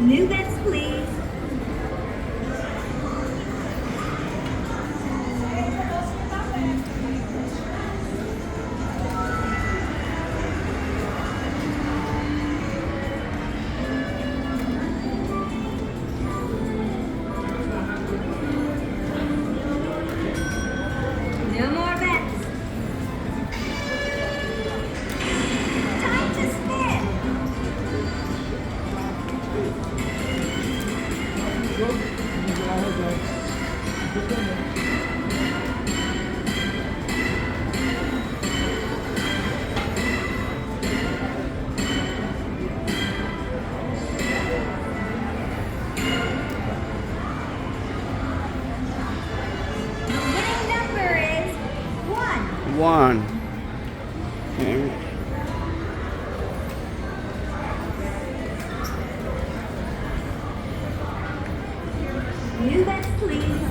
New bets, please. No more bets. Time to spin. The winning number is 1. One. Okay. New bets, please.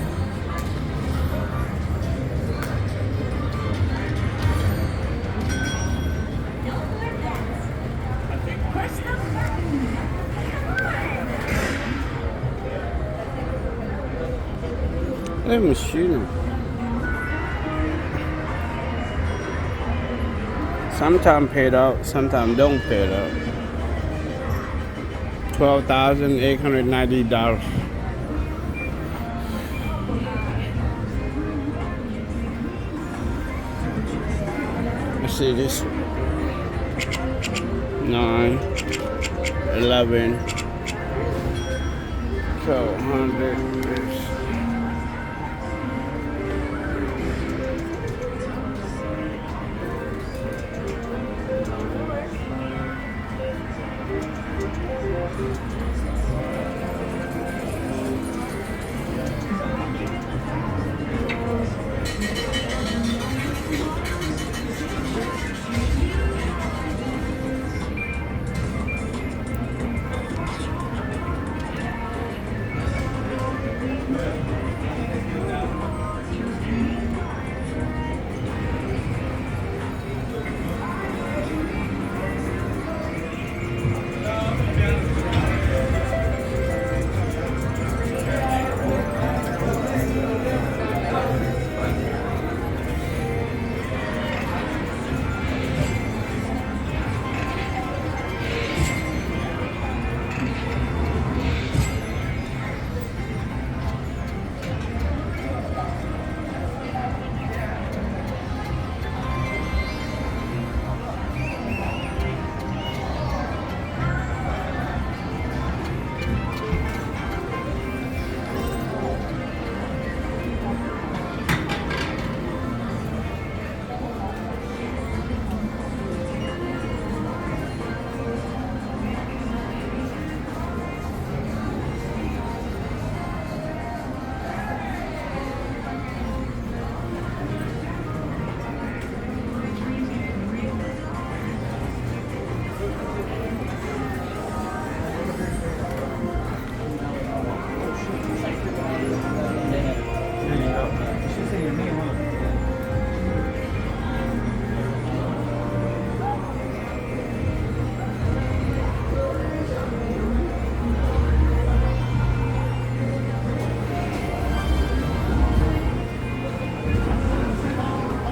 No more bets. Push the button. Come on. Let me shoot him. Sometimes paid out, sometimes don't pay it out. $12,890. Let's see this. 9, 11, 1200.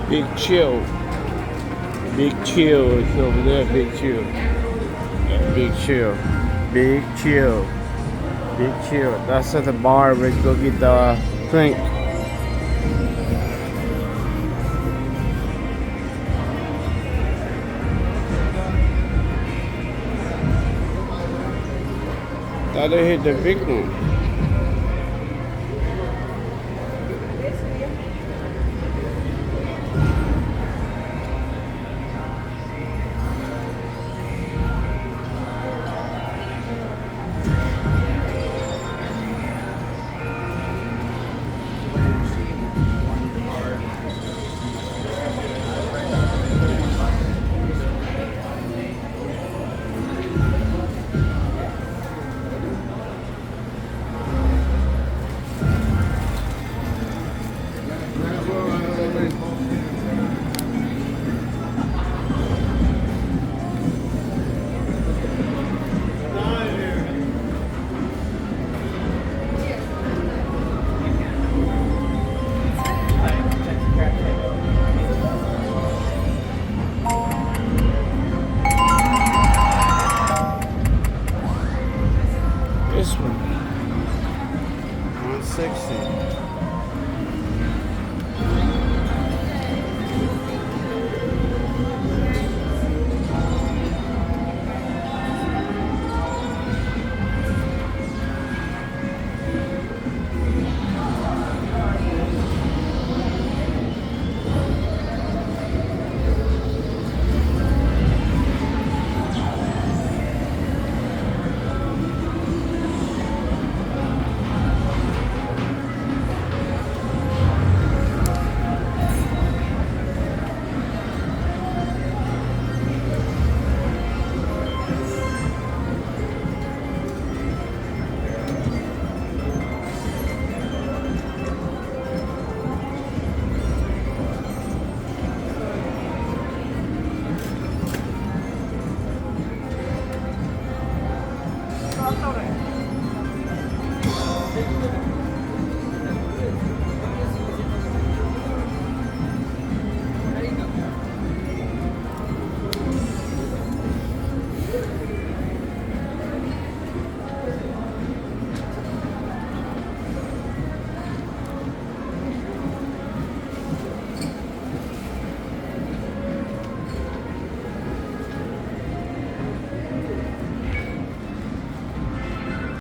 Big Chill. Big Chill is over there. Big Chill. Yeah, Big Chill. Big Chill. Big Chill. That's at the bar. We go get the drink. Thought they hit the big one. out it.